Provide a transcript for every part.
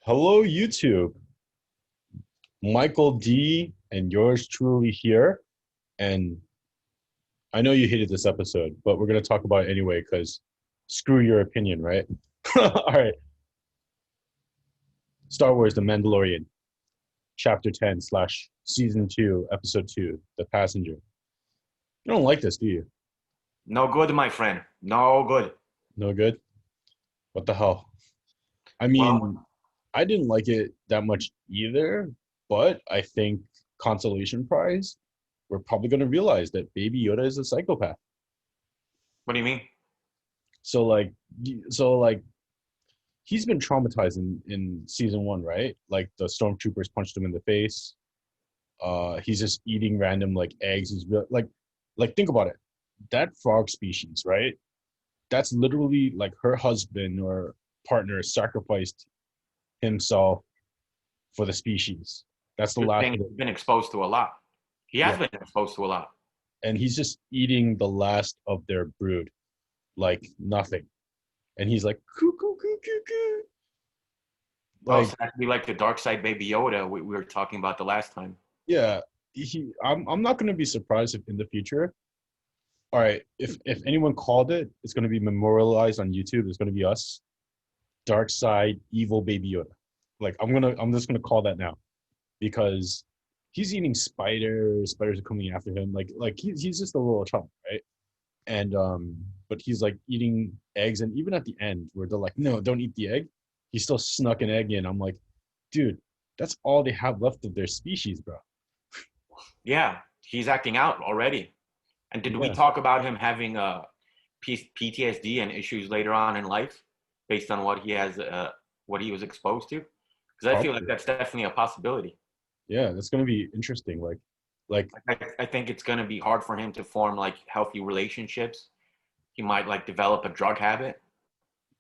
Hello, YouTube. Michael D and yours truly here. And I know you hated this episode, but we're going to talk about it anyway because screw your opinion, right? All right. Star Wars The Mandalorian, Chapter 10 slash Season 2, Episode 2, The Passenger. You don't like this, do you? No good, my friend. No good. No good? What the hell? I Well, mean, I didn't like it that much either, but I think consolation prize, we're probably going to realize that Baby Yoda is a psychopath. what do you mean? So like, so like, he's been traumatized in season one, right? Like the stormtroopers punched him in the face. He's just eating random like eggs. He's real like think about it. That frog species, right? That's literally like her husband or partner sacrificed himself for the species. That's the You're last saying of it. he's been exposed to a lot. He Yeah. has been exposed to a lot. And he's just eating the last of their brood, like nothing. And he's like, coo, coo, coo, coo, coo. Oh, Like, so that could be like the dark side baby Yoda we were talking about the last time. yeah, I'm not gonna be surprised if in the future, all right, if anyone called it, it's gonna be memorialized on YouTube. It's gonna be us, Dark Side Evil Baby Yoda. Like I'm just gonna call that now because he's eating spiders. Spiders are coming after him. Like he's just a little child, right? And but he's like eating eggs, and even at the end where they're like, no, don't eat the egg, he still snuck an egg in. I'm like, dude, that's all they have left of their species, bro. Yeah, he's acting out already. And did we Yeah, talk about him having PTSD and issues later on in life based on what he was exposed to? Because I feel like probably. that's definitely a possibility. Yeah, that's gonna be interesting. Like I think it's going to be hard for him to form like healthy relationships. He might like develop a drug habit.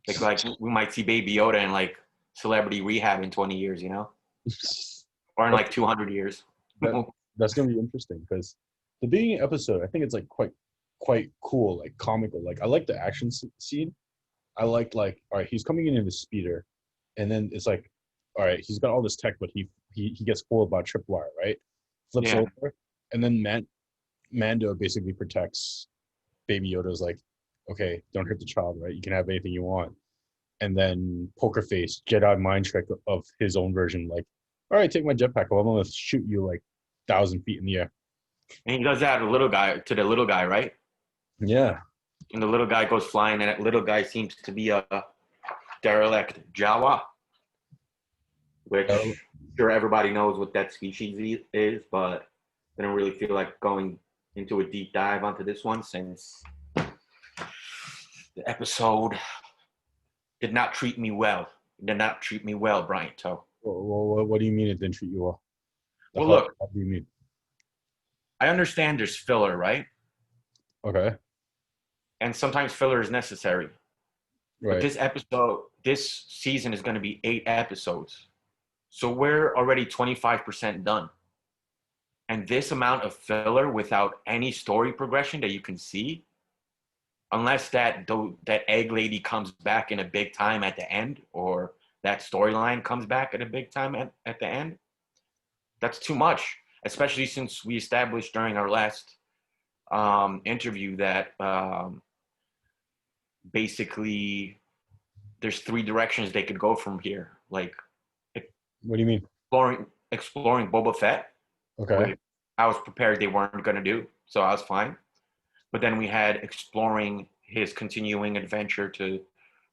Like we might see Baby Yoda in like celebrity rehab in 20 years, or in that like 200 years. that that's gonna be interesting because the beginning episode, I think it's like quite cool, like comical. Like I like the action scene. I like all right, he's coming in the speeder, and then it's like, all right, he's got all this tech, but he gets fooled by tripwire, right? Flips Yeah, over, and then Mando basically protects Baby Yoda's like, okay, don't hurt the child, right? You can have anything you want. And then Poker Face, Jedi mind trick of his own version, like, all right, take my jetpack. Well, I'm gonna shoot you like 1,000 feet in the air. and he does that to the little guy, right? Yeah. And the little guy goes flying, and that little guy seems to be a derelict Jawa, Uh, which sure everybody knows what that species is, but I don't really feel like going into a deep dive onto this one since the episode did not treat me well. It did not treat me well, Bryant. So, what do you mean it didn't treat you well? The well, hell look, how do you mean? I understand there's filler, right? Okay, And sometimes filler is necessary. But right. this season is going to be 8 episodes. So we're already 25% done. And this amount of filler without any story progression that you can see, unless that egg lady comes back in a big time at the end, or that storyline comes back at a big time at the end, that's too much. Especially since we established during our last interview that basically there's 3 directions they could go from here, like What do you mean? exploring Boba Fett, Okay. which I was prepared they weren't going to do, so I was fine. But then we had exploring his continuing adventure to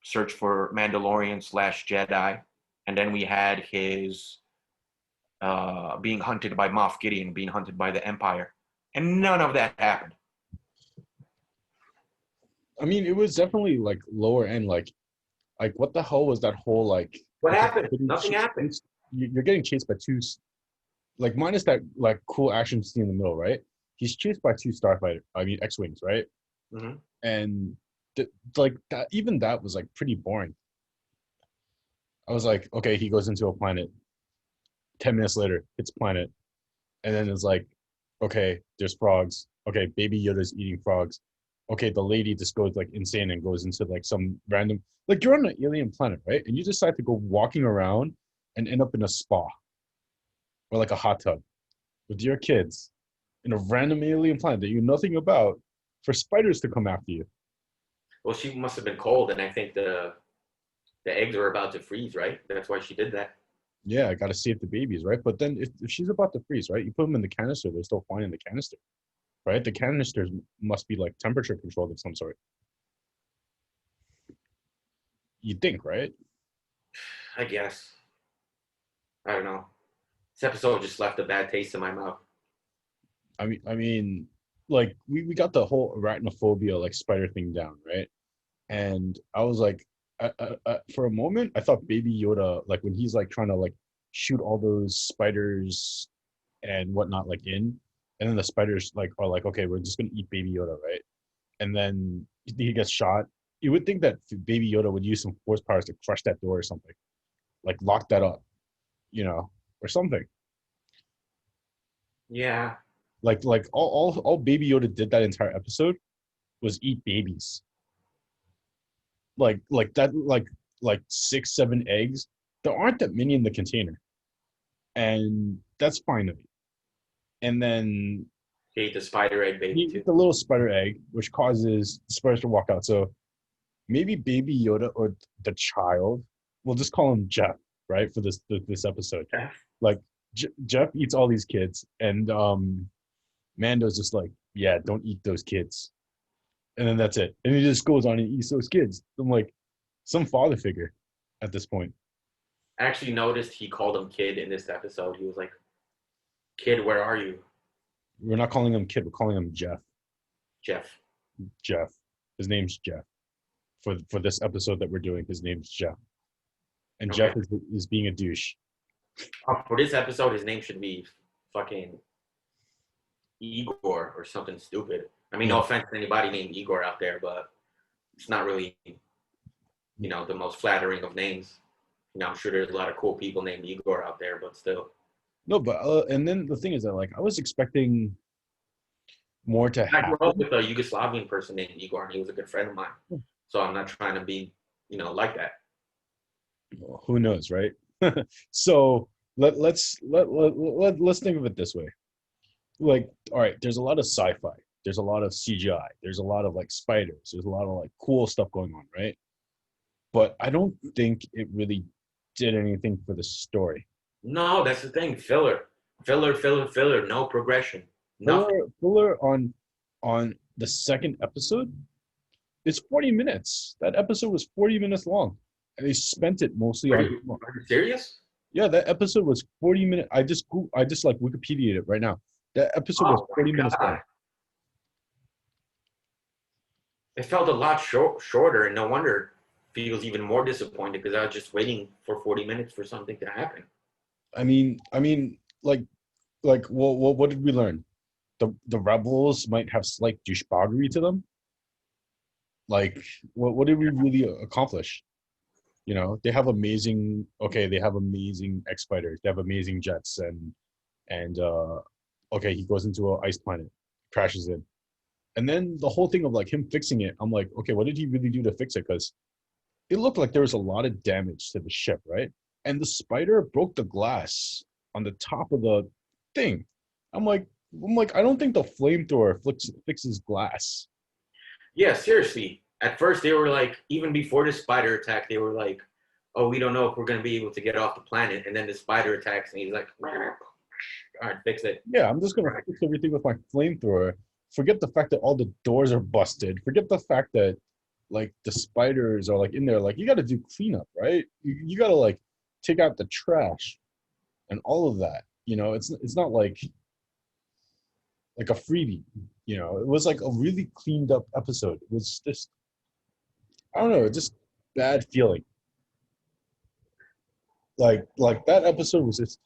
search for Mandalorian slash Jedi, and then we had his being hunted by Moff Gideon, being hunted by the Empire, and none of that happened. I mean, it was definitely like lower end. Like what the hell was that whole like? What Okay, happened? Nothing happened. you're getting chased by two, like minus that like cool action scene in the middle, right? He's chased by two starfighter. I mean, X-wings, right? Mm-hmm. And like that, even that was like pretty boring. I was like, okay, he goes into a planet. 10 minutes later, it's planet, and then it's like, okay, there's frogs. Okay, Baby Yoda's eating frogs. Okay, the lady just goes like insane and goes into like some random, like you're on an alien planet, right? And you decide to go walking around and end up in a spa or like a hot tub with your kids in a random alien planet that you know nothing about for spiders to come after you. Well, she must have been cold, and I think the eggs were about to freeze, right? That's why she did that. Yeah, I got to save the babies, right? But then if she's about to freeze, right, you put them in the canister, they're still fine in the canister, right? The canisters must be like temperature controlled of some sort. You'd think, right? I guess. I don't know. This episode just left a bad taste in my mouth. I mean, like we got the whole arachnophobia like spider thing down, right? And I was like, for a moment, I thought Baby Yoda, like when he's like trying to like shoot all those spiders and whatnot, like and then the spiders like are like, okay, we're just gonna eat Baby Yoda, right? And then he gets shot. You would think that Baby Yoda would use some force powers to crush that door or something, like lock that up, or something. Yeah. Like all Baby Yoda did that entire episode was eat babies. Like that like 6 7 eggs. There aren't that many in the container, and that's fine to me. And then He ate the spider egg baby you too. eat the little spider egg, which causes the spiders to walk out. So maybe Baby Yoda or the child, we'll just call him Jeff, right, for this episode. Yeah. Like Jeff eats all these kids, and Mando's just like, yeah, don't eat those kids. And then that's it. And he just goes on and eats those kids. I'm like, some father figure at this point. I actually noticed he called him kid in this episode. He was like, "Kid, where are you, We're not calling him kid. We're calling him Jeff. Jeff?" Jeff. His name's Jeff. For this episode that we're doing, his name's Jeff. And Okay. Jeff is being a douche. For this episode, his name should be fucking Igor or something stupid. I mean, no offense to anybody named Igor out there, but it's not really, the most flattering of names. I'm sure there's a lot of cool people named Igor out there, but still. No, but and then the thing is that like I was expecting more to I grew up happen. with a Yugoslavian person named Igor, and he was a good friend of mine. So I'm not trying to be, like that. Well, who knows, right? So let's think of it this way. Like, all right, there's a lot of sci-fi, there's a lot of CGI, there's a lot of like spiders, there's a lot of like cool stuff going on, right? But I don't think it really did anything for the story. No, that's the thing. Filler. Filler, filler, filler. No progression. Nothing. Filler on the second episode is 40 minutes. That episode was 40 minutes long, and they spent it mostly Are on. you serious? Yeah, that episode was 40 minutes. I just like Wikipedia it right now. That episode was 40 minutes long. It felt a lot shorter, and no wonder he was even more disappointed because I was just waiting for 40 minutes for something to happen. I mean, like, what did we learn? The rebels might have slight douchebaggery to them. Like, what did we really accomplish? They have amazing. Okay, they have amazing X fighters. They have amazing jets, and okay, he goes into an ice planet, crashes in, and then the whole thing of like him fixing it. I'm like, okay, what did he really do to fix it? Because it looked like there was a lot of damage to the ship, right? And the spider broke the glass on the top of the thing. I'm like, I don't think the flamethrower fixes glass. Yeah, seriously. At first, they were like, even before the spider attack, they were like, "Oh, we don't know if we're going to be able to get off the planet." And then the spider attacks, and he's like, "All right, fix it." Yeah, I'm just going to fix everything with my flamethrower. Forget the fact that all the doors are busted. Forget the fact that, like, the spiders are, like, in there. Like, you got to do cleanup, right? You got to, like, take out the trash and all of that. It's not like a freebie. It was like a really cleaned up episode. It was just, I don't know, just bad feeling. Like that episode was just,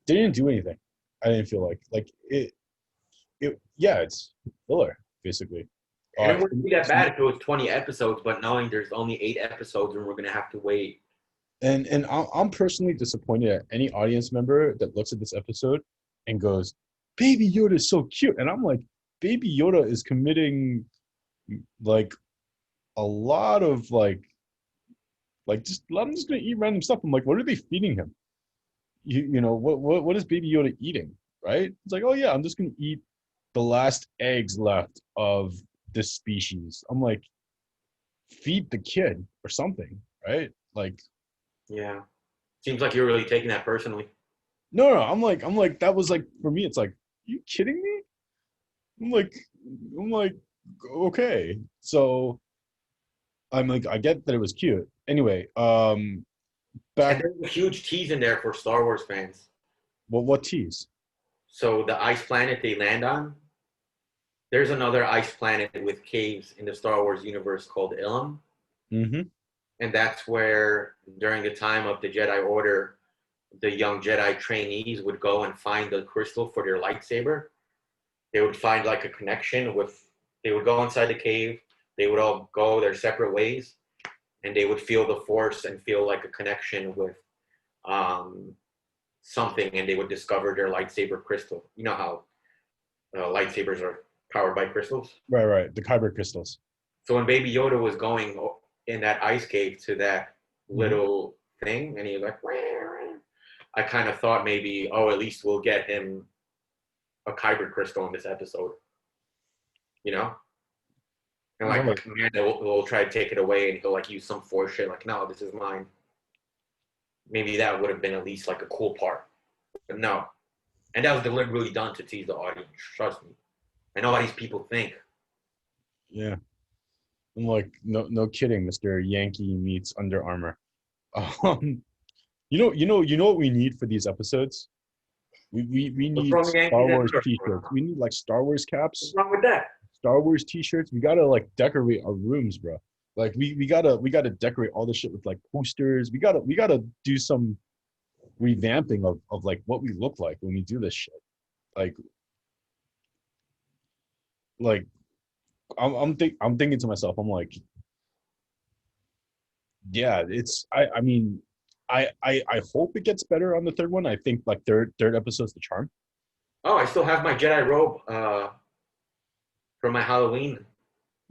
they didn't do anything. I didn't feel like it. Yeah, it's filler basically. And it wouldn't be that bad if it was 20 episodes, but knowing there's only 8 episodes and we're going to have to wait. And I'm personally disappointed at any audience member that looks at this episode and goes, "Baby Yoda is so cute," and I'm like, Baby Yoda is committing like a lot of like Like, just let him just gonna eat random stuff. I'm like, what are they feeding him? You know, what is Baby Yoda eating? Right? It's like, oh yeah, I'm just gonna eat the last eggs left of this species. I'm like, feed the kid or something, right? Like, Yeah. Seems like you're really taking that personally. no, no. I'm like, that was like for me. It's like, you kidding me? I'm like, I'm like, okay. So I'm like, I get that it was cute. Anyway, And back. there's a huge tease in there for Star Wars fans. What tease? So the ice planet they land on, there's another ice planet with caves in the Star Wars universe called Ilum. Mm-hmm. And that's where, during the time of the Jedi Order, the young Jedi trainees would go and find the crystal for their lightsaber. They would find like a connection with, they would go inside the cave, they would all go their separate ways, and they would feel the force and feel like a connection with um, something, and they would discover their lightsaber crystal. You know how lightsabers are powered by crystals? Right, right. The kyber crystals. So when Baby Yoda was going in that ice cave to that Mm-hmm. little thing, and he was like, wah, wah, I kind of thought maybe, oh, at least we'll get him a kyber crystal in this episode, you know? And No, like, like, Amanda will try to take it away, and he'll like use some force shit, like, no, this is mine. Maybe that would have been at least like a cool part, but no. And that was deliberately done to tease the audience. Trust me. I know how these people think. yeah. I'm like, no, no kidding, Mr. Yankee meets Under Armour. Um, you know what we need for these episodes? We What's need wrong with Star Yankees and Wars Under Armour? T-shirts. We need like Star Wars What's caps, wrong with that? Star Wars T-shirts. We gotta like decorate our rooms, bro. Like we gotta decorate all the shit with like posters. We gotta do some revamping of like what we look like when we do this shit. Like like I'm thinking to myself, I'm like, yeah, it's I mean, I hope it gets better on the third one. I think like third episode's the charm. Oh, I still have my Jedi robe from my Halloween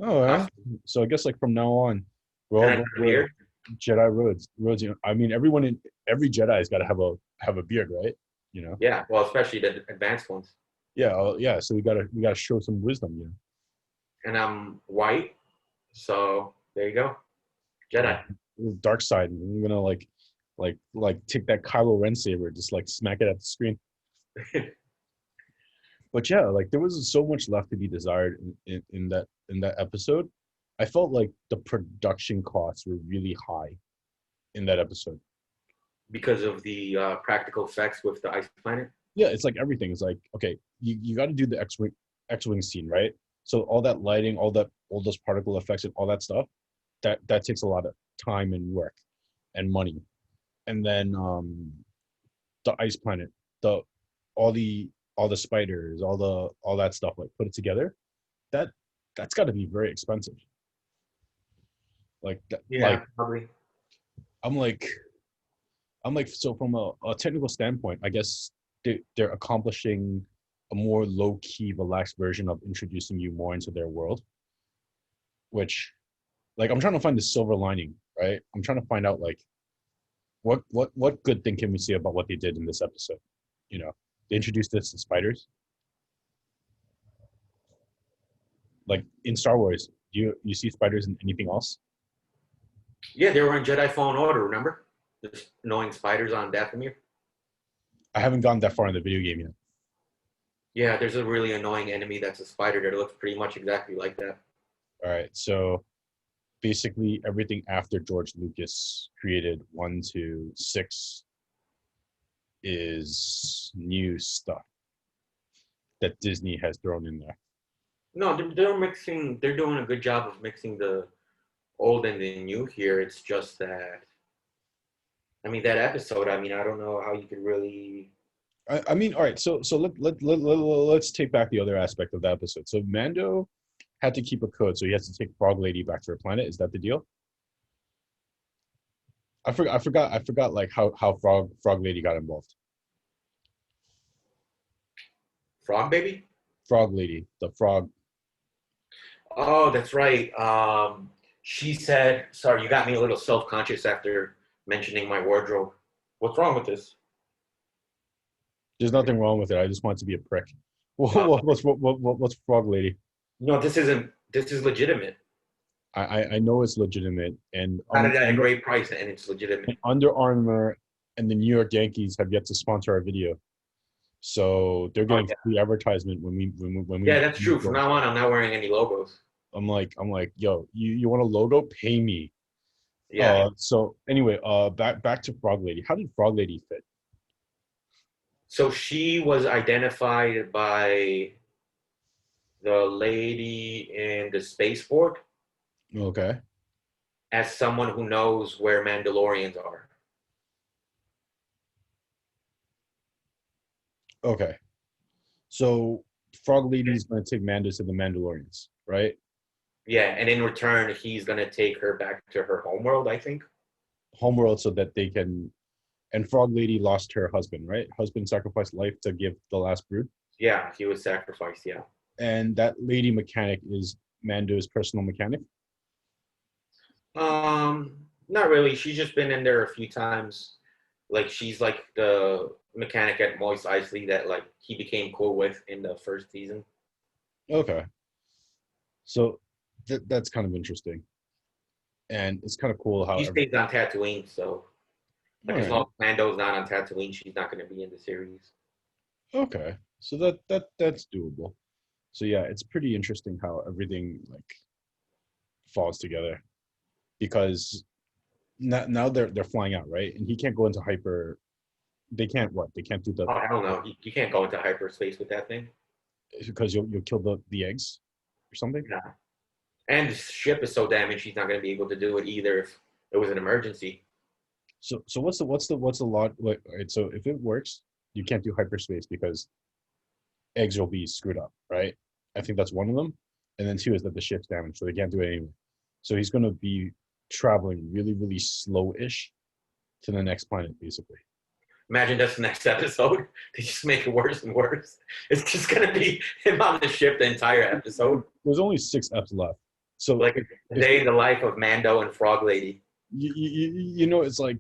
Oh yeah. costume, So I guess like from now on, we're and all I going got to a wear beard. Jedi roads. You know, I mean, everyone in every Jedi's got to have a beard, right? You know. Yeah, well, especially the advanced ones. Yeah. Yeah. So we gotta show some wisdom, you And I'm white, so there you go, know. Jedi. Dark side. I'm gonna like take that Kylo Ren saber, just like smack it at the screen. But yeah, like there was so much left to be desired in that episode. I felt like the production costs were really high in that episode. Because of the practical effects with the ice planet. Yeah, it's like everything. It's like, okay, you got to do the X-wing scene, right? So all that lighting, all those particle effects and all that stuff, that takes a lot of time and work and money. And then the ice planet, the all the all the spiders, all that stuff, like put it together. That that's got to be very expensive. Like that, like Yeah, probably. I'm like so from a technical standpoint, I guess they're accomplishing a more low key, relaxed version of introducing you more into their world. Which, like, I'm trying to find the silver lining, right? I'm trying to find out like what good thing can we see about what they did in this episode? You know, they introduced us to spiders. Like in Star Wars, you see spiders in anything else? Yeah, they were in Jedi Fallen Order. Remember, just annoying spiders on Dathomir. I haven't gone that far in the video game yet. Yeah, there's a really annoying enemy that's a spider that looks pretty much exactly like that. All right, so basically everything after George Lucas created 1 to 6 is new stuff that Disney has thrown in there. No, they're mixing. They're doing a good job of mixing the old and the new here. It's just that, I mean, that episode. I mean, I don't know how you could really. I mean, all right. So let's take back the other aspect of the episode. So Mando had to keep a code, so he has to take Frog Lady back to her planet. Is that the deal? I forgot like how Frog Lady got involved. Frog Baby. Frog Lady, the frog. Oh, that's right. She said, sorry, you got me a little self-conscious after mentioning my wardrobe. What's wrong with this? There's nothing wrong with it. I just want it to be a prick. No, What's Frog Lady? no, this isn't. This is legitimate. I know it's legitimate, and Got it at a great price, and it's legitimate. Under Armour and the New York Yankees have yet to sponsor our video, so they're Oh, getting yeah. free advertisement when we. Yeah, that's true. From now on, I'm not wearing any logos. I'm like, yo, you want a logo? Pay me. Yeah. So anyway, back to Frog Lady. How did Frog Lady fit? So she was identified by the lady in the spaceport Okay. as someone who knows where Mandalorians are. Okay. So Frog Lady is going to take Mando to the Mandalorians, right? Yeah, and in return, he's gonna take her back to her homeworld, I think. Homeworld, so that they can. And Frog Lady lost her husband, right? Husband sacrificed life to give the last brood. Yeah, he was sacrificed. Yeah. And that lady mechanic is Mando's personal mechanic. Not really. She's just been in there a few times. Like she's like the mechanic at Moist Isley that like he became cool with in the first season. Okay. So that's kind of interesting. And it's kind of cool how She stays on Tatooine, so like as long as Mando's not on Tatooine, she's not going to be in the series. Okay. So that's doable. So yeah, it's pretty interesting how everything like falls together because now they're flying out, right? And he can't go into hyper. They can't what? They can't do the Oh, I don't know. You can't go into hyperspace with that thing. because you'll kill the eggs or something. No. And the ship is so damaged, she's not going to be able to do it either if it was an emergency. So what's the lot? Like, right, so if it works, you can't do hyperspace because eggs will be screwed up, right? I think that's one of them. And then two is that the ship's damaged, so they can't do it anyway. So he's gonna be traveling really, really slow-ish to the next planet, basically. Imagine that's the next episode. They just make it worse and worse. It's just going to be him on the ship the entire episode. There's only 6 eps left. So like the day in the life of Mando and Frog Lady. You know, it's like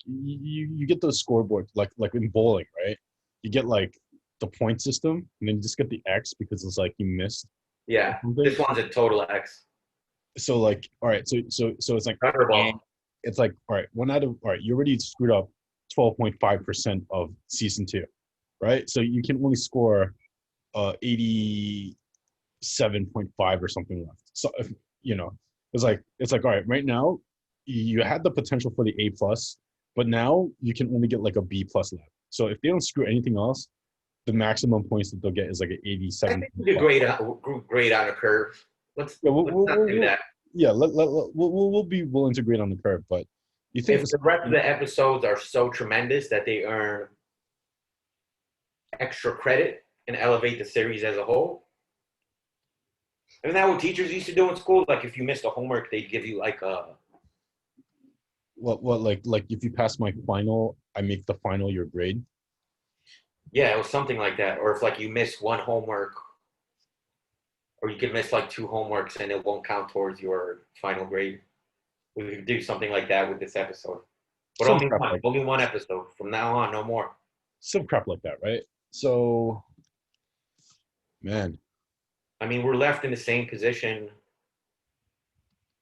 you get those scoreboards like in bowling, right? You get like the point system, and then you just get the X because it's like you missed. Yeah, this one's a total X. So like, all right, so it's like Thunderball. It's like, all right, all right, you already screwed up 12.5% of season 2, right? So you can only score 87.5 or something left. So you know, it's like all right, right now you had the potential for the A plus, but now you can only get like a B plus left. So if they don't screw anything else, the maximum points that they'll get is like an 87. I think we could grade on a curve. Let's not do that. Yeah, we'll be willing to grade on the curve, but you think if the rest of the episodes are so tremendous that they earn extra credit and elevate the series as a whole? Isn't that what teachers used to do in school? Like if you missed a homework, they'd give you like a what like if you pass my final, I make the final your grade. Yeah, it was something like that. Or if like you miss one homework, or you could miss like 2 homeworks and it won't count towards your final grade. We could do something like that with this episode. But only one episode. From now on, no more. Some crap like that, right? So, man. I mean, we're left in the same position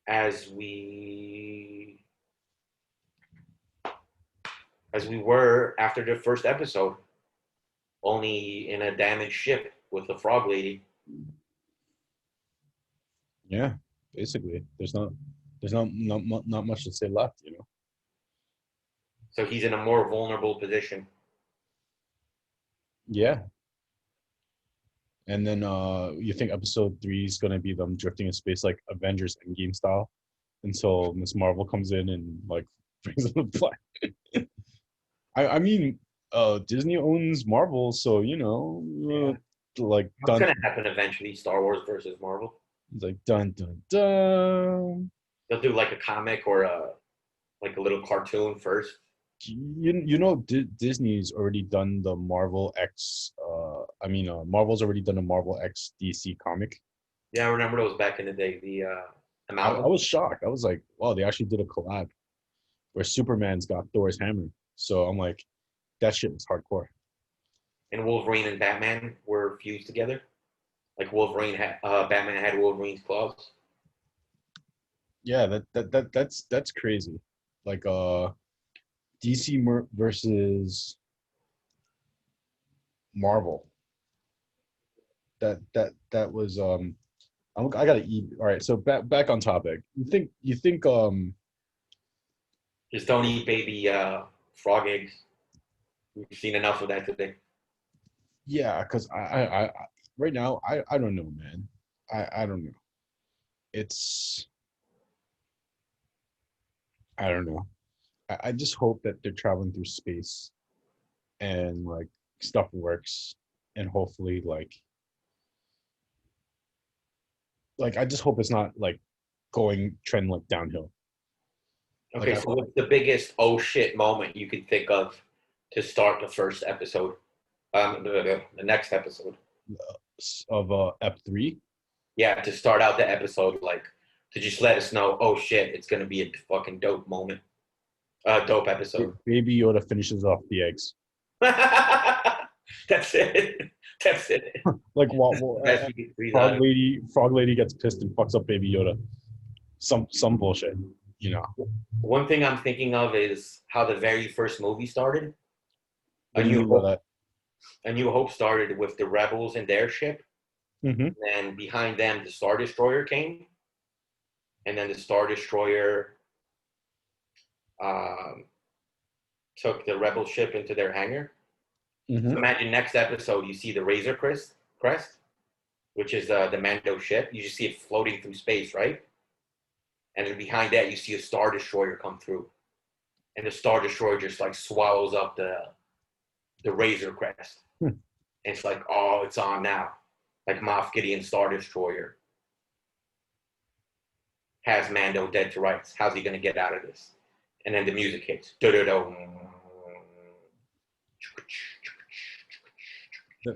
as we were after the first episode, only in a damaged ship with a frog lady. Yeah, basically, there's not much to say left, you know. So he's in a more vulnerable position. Yeah. And then you think episode 3 is gonna be them drifting in space like Avengers Endgame style until Miss Marvel comes in and like brings them the planet. I mean, Disney owns Marvel, so you know, like what's gonna happen eventually? Star Wars versus Marvel. It's like dun dun dun. They'll do like a comic or like a little cartoon first. You know, Disney's already done the Marvel X. Marvel's already done a Marvel X DC comic. Yeah, I remember those back in the day. The I amalgam. was shocked. I was like, wow, they actually did a collab where Superman's got Thor's hammer. So I'm like, that shit is hardcore. And Wolverine and Batman were fused together. Like Batman had Wolverine's claws. Yeah, that's crazy. Like DC versus Marvel. That was I gotta eat. All right, so back on topic. You think Just don't eat baby frog eggs. We've seen enough of that today. yeah, because I right now I don't know, man. I don't know. It's I don't know. I just hope that they're traveling through space and like stuff works and hopefully like I just hope it's not like going trend like downhill. Like Okay, I so what's the biggest oh shit moment you could think of to start the first episode? The next episode. of Ep3. Yeah, to start out the episode, like to just let us know, oh shit, it's gonna be a fucking dope moment. Dope episode. Baby Yoda finishes off the eggs. That's it. That's it. Like Best you can squeeze out of Frog Lady gets pissed and fucks up Baby Yoda. Some bullshit, you know. One thing I'm thinking of is how the very first movie started. What do you mean by that? A New Hope started with the rebels and their ship, Mm-hmm. and behind them the Star Destroyer came, and then the Star Destroyer took the rebel ship into their hangar. Mm-hmm. So imagine next episode you see the Razor Crest, which is the Mando ship. You just see it floating through space, right? And then behind that you see a Star Destroyer come through, and the Star Destroyer just like swallows up the Razor Crest. And it's like, oh, it's on now. Like Moff Gideon Star Destroyer has Mando dead to rights. How's he gonna get out of this? And then the music hits.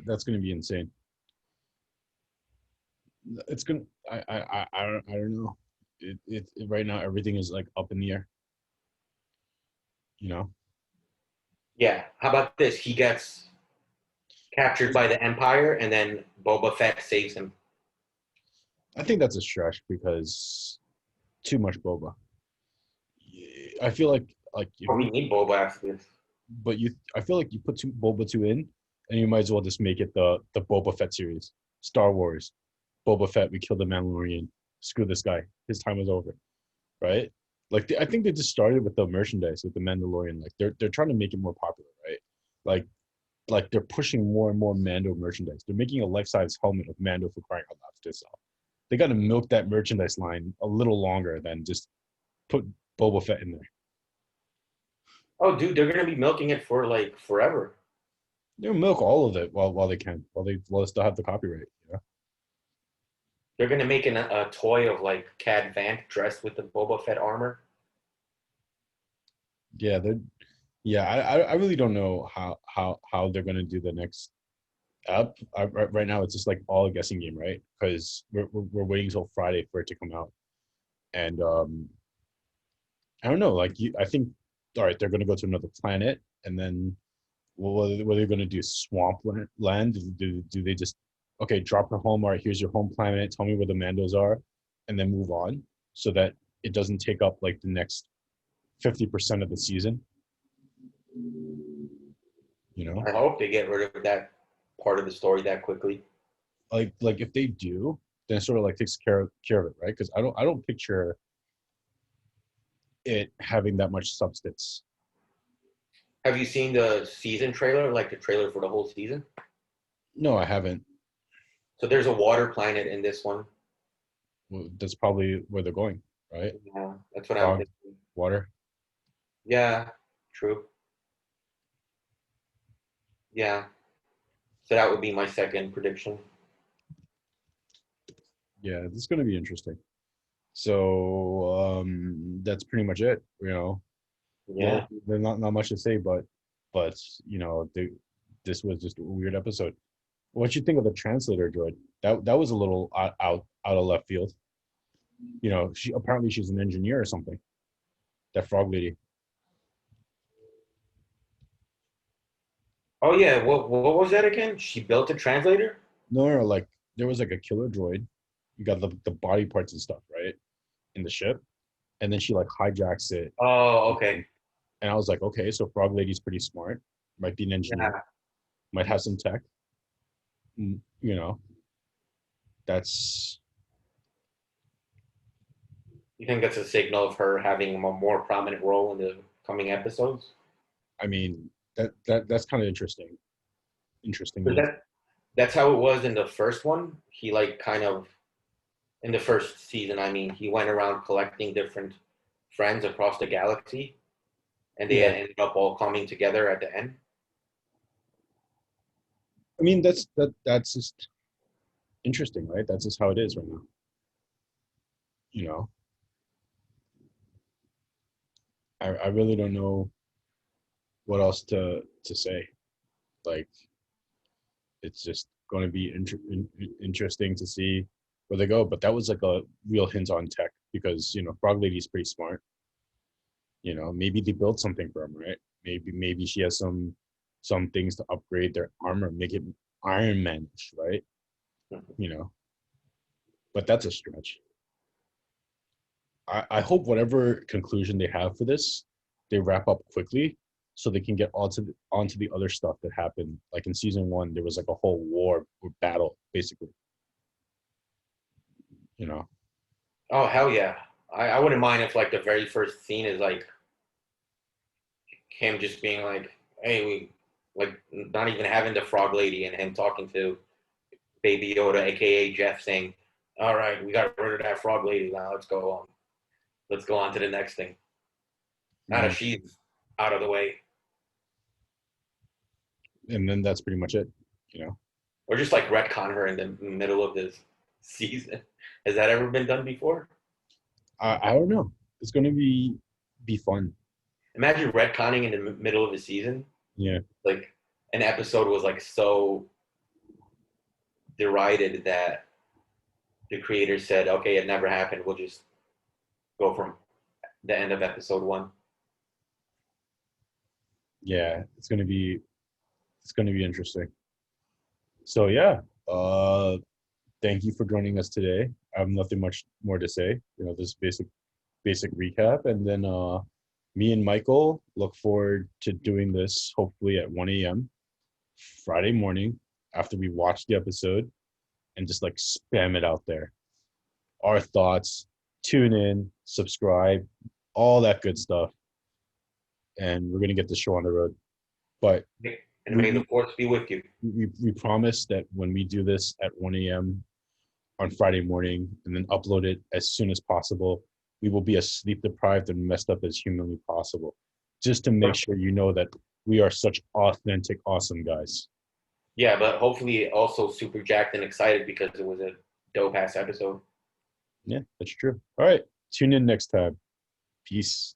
That's gonna be insane. It's gonna. I don't know. It right now everything is like up in the air. You know. Yeah. How about this? He gets captured by the Empire, and then Boba Fett saves him. I think that's a stretch because too much boba. I feel like if But we need Boba after this. but you I feel like you put Boba 2 in and you might as well just make it the Boba Fett series. Star Wars. Boba Fett, we killed the Mandalorian. Screw this guy. His time is over. Right? Like I think they just started with the merchandise with the Mandalorian. Like they're trying to make it more popular, right? Like they're pushing more and more Mando merchandise. They're making a life-size helmet of Mando for crying out loud to sell. They got to milk that merchandise line a little longer than just put Boba Fett in there. Oh, dude, they're gonna be milking it for like forever. They'll milk all of it while they can, while they still have the copyright. You know? They're gonna make a toy of like Cad Vanth dressed with the Boba Fett armor. Yeah, I really don't know how they're gonna do the next up. Right now, it's just like all a guessing game, right? Because we're waiting till Friday for it to come out, and I don't know. Like I think, all right, they're gonna go to another planet, and then what are they gonna do? Swamp land? Do they just okay? Drop her home. All right, here's your home planet. Tell me where the Mandos are, and then move on, so that it doesn't take up like the next 50% of the season. You know, I hope they get rid of that part of the story that quickly. like if they do, then it sort of like takes care of it, right? Because I don't picture it having that much substance. Have you seen the season trailer, like the trailer for the whole season? No, I haven't. So there's a water planet in this one. Well, that's probably where they're going, right? Yeah, that's what I'm Fog, thinking. water. Yeah, true. Yeah. So that would be my second prediction. Yeah, this is going to be interesting. So that's pretty much it. You know, Yeah. there's not much to say, but you know, this was just a weird episode. What you think of the translator droid? That was a little out of left field. You know, she's an engineer or something. That frog lady. Oh yeah, what was that again? She built a translator? No, no, no, like there was like a killer droid. You got the body parts and stuff, right? In the ship. And then she like hijacks it. Oh, okay. And I was like, okay, so frog lady's pretty smart. Might be an engineer. Yeah. Might have some tech. You know, that's You think that's a signal of her having a more prominent role in the coming episodes? I mean, that's kind of interesting. Interesting. But that's how it was in the first one. He like kind of in the first season, I mean, he went around collecting different friends across the galaxy, and they Yeah. ended up all coming together at the end. I mean, that's just interesting, right? That's just how it is right now. You know, I really don't know what else to say. Like, it's just going to be interesting to see where they go. But that was like a real hint on tech because Frog Lady's pretty smart. Maybe they built something for him, right? Maybe she has some things to upgrade their armor, make it Iron Man-ish, right? You know, but that's a stretch. I hope whatever conclusion they have for this, they wrap up quickly so they can get onto the other stuff that happened. Like in season 1, there was like a whole war or battle, basically. You know, Oh hell yeah! I wouldn't mind if like the very first scene is like him just being like, "Hey, we like not even having the frog lady and him talking to Baby Yoda, aka Jeff, saying, "All right, we got rid of that frog lady. Now let's go on. Let's go on to the next thing." Now that yeah. she's out of the way, And then that's pretty much it. You know, or just like retcon her in the middle of this season. Has that ever been done before? I don't know. It's going to be fun. Imagine retconning in the middle of a season. Yeah. Like an episode was like so derided that the creator said, "Okay, it never happened. We'll just go from the end of episode 1." Yeah, it's going to be interesting. So yeah, thank you for joining us today. I have nothing much more to say. This basic recap, and then me and Michael look forward to doing this hopefully at 1 a.m. Friday morning after we watch the episode, and just like spam it out there. Our thoughts, tune in, subscribe, all that good stuff, and we're gonna get the show on the road. But And may the force be with you. we promise that when we do this at 1 a.m. on Friday morning and then upload it as soon as possible, we will be as sleep deprived and messed up as humanly possible, just to make sure you know that we are such authentic, awesome guys. Yeah, but hopefully also super jacked and excited because it was a dope ass episode. Yeah, that's true. All right, tune in next time. Peace.